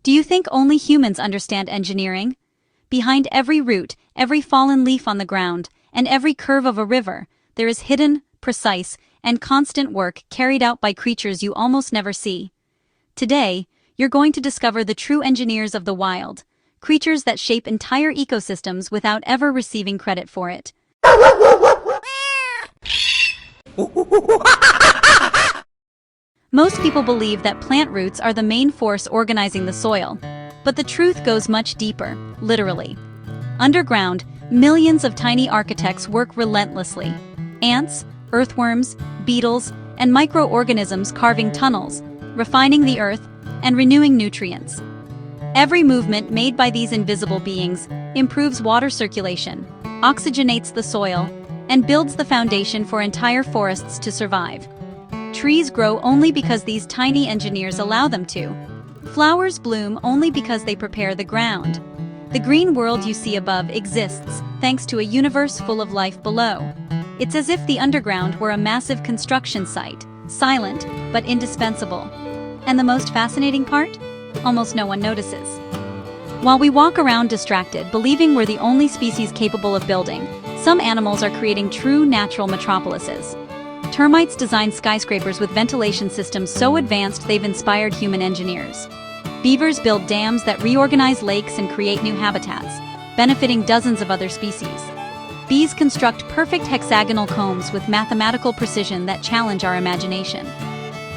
Do you think only humans understand engineering? Behind every root, every fallen leaf on the ground, and every curve of a river, there is hidden, precise, and constant work carried out by creatures you almost never see. Today, you're going to discover the true engineers of the wild, creatures that shape entire ecosystems without ever receiving credit for it. Most people believe that plant roots are the main force organizing the soil, but the truth goes much deeper, literally. Underground, millions of tiny architects work relentlessly. Ants, earthworms, beetles, and microorganisms carving tunnels, refining the earth, and renewing nutrients. Every movement made by these invisible beings improves water circulation, oxygenates the soil, and builds the foundation for entire forests to survive. Trees grow only because these tiny engineers allow them to. Flowers bloom only because they prepare the ground. The green world you see above exists thanks to a universe full of life below. It's as if the underground were a massive construction site, silent but indispensable. And the most fascinating part? Almost no one notices. While we walk around distracted, believing we're the only species capable of building, some animals are creating true natural metropolises. Termites design skyscrapers with ventilation systems so advanced they've inspired human engineers. Beavers build dams that reorganize lakes and create new habitats, benefiting dozens of other species. Bees construct perfect hexagonal combs with mathematical precision that challenge our imagination.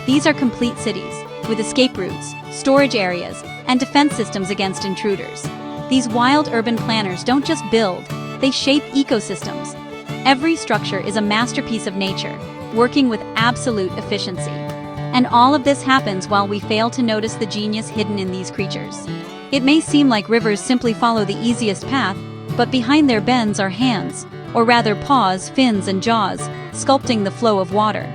These are complete cities, with escape routes, storage areas, and defense systems against intruders. These wild urban planners don't just build, they shape ecosystems. Every structure is a masterpiece of nature, working with absolute efficiency. And all of this happens while we fail to notice the genius hidden in these creatures. It may seem like rivers simply follow the easiest path, but behind their bends are hands, or rather paws, fins, and jaws, sculpting the flow of water.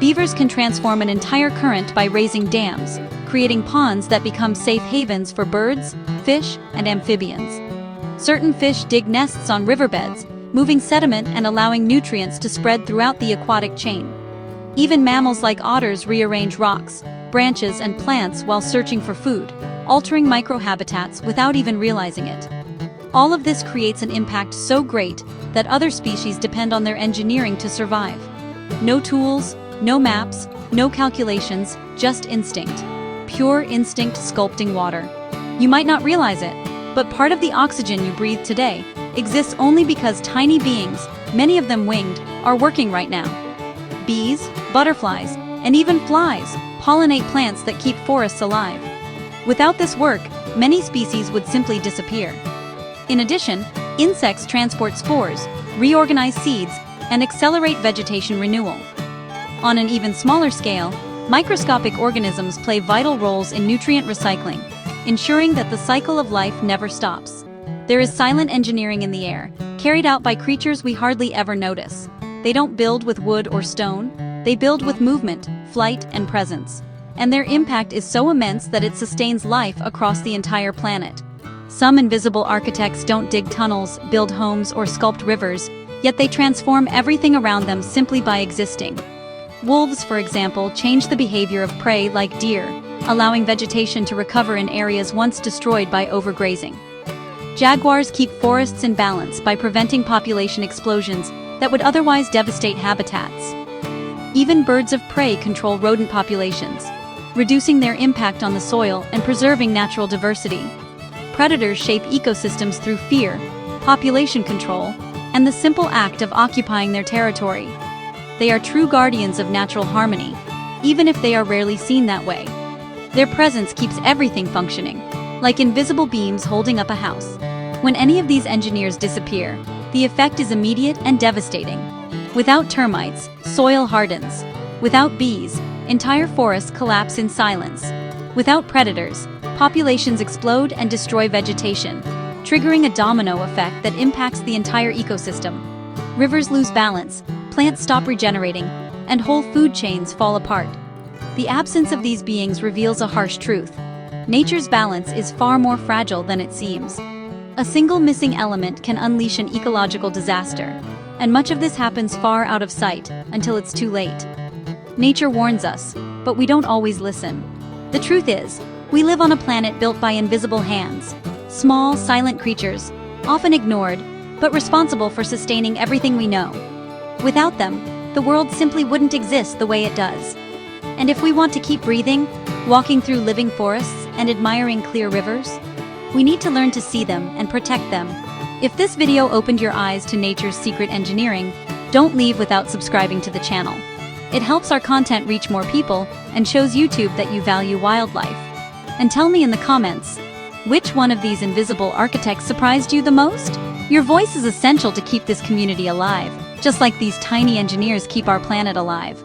Beavers can transform an entire current by raising dams, creating ponds that become safe havens for birds, fish, and amphibians. Certain fish dig nests on riverbeds, moving sediment and allowing nutrients to spread throughout the aquatic chain. Even mammals like otters rearrange rocks, branches, and plants while searching for food, altering microhabitats without even realizing it. All of this creates an impact so great that other species depend on their engineering to survive. No tools, no maps, no calculations, just instinct. Pure instinct sculpting water. You might not realize it, but part of the oxygen you breathe today exists only because tiny beings, many of them winged, are working right now. Bees, butterflies, and even flies pollinate plants that keep forests alive. Without this work, many species would simply disappear. In addition, insects transport spores, reorganize seeds, and accelerate vegetation renewal. On an even smaller scale, microscopic organisms play vital roles in nutrient recycling, ensuring that the cycle of life never stops. There is silent engineering in the air, carried out by creatures we hardly ever notice. They don't build with wood or stone, they build with movement, flight, and presence. And their impact is so immense that it sustains life across the entire planet. Some invisible architects don't dig tunnels, build homes, or sculpt rivers, yet they transform everything around them simply by existing. Wolves, for example, change the behavior of prey like deer, allowing vegetation to recover in areas once destroyed by overgrazing. Jaguars keep forests in balance by preventing population explosions that would otherwise devastate habitats. Even birds of prey control rodent populations, reducing their impact on the soil and preserving natural diversity. Predators shape ecosystems through fear, population control, and the simple act of occupying their territory. They are true guardians of natural harmony, even if they are rarely seen that way. Their presence keeps everything functioning, like invisible beams holding up a house. When any of these engineers disappear, the effect is immediate and devastating. Without termites, soil hardens. Without bees, entire forests collapse in silence. Without predators, populations explode and destroy vegetation, triggering a domino effect that impacts the entire ecosystem. Rivers lose balance, plants stop regenerating, and whole food chains fall apart. The absence of these beings reveals a harsh truth. Nature's balance is far more fragile than it seems. A single missing element can unleash an ecological disaster, and much of this happens far out of sight until it's too late. Nature warns us, but we don't always listen. The truth is, We live on a planet built by invisible hands. Small, silent creatures, often ignored, but responsible for sustaining everything we know. Without them, the world simply wouldn't exist the way it does. And if we want to keep breathing, walking through living forests, and admiring clear rivers, we need to learn to see them and protect them. If this video opened your eyes to nature's secret engineering, don't leave without subscribing to the channel. It helps our content reach more people and shows YouTube that you value wildlife. And tell me in the comments, which one of these invisible architects surprised you the most? Your voice is essential to keep this community alive, just like these tiny engineers keep our planet alive.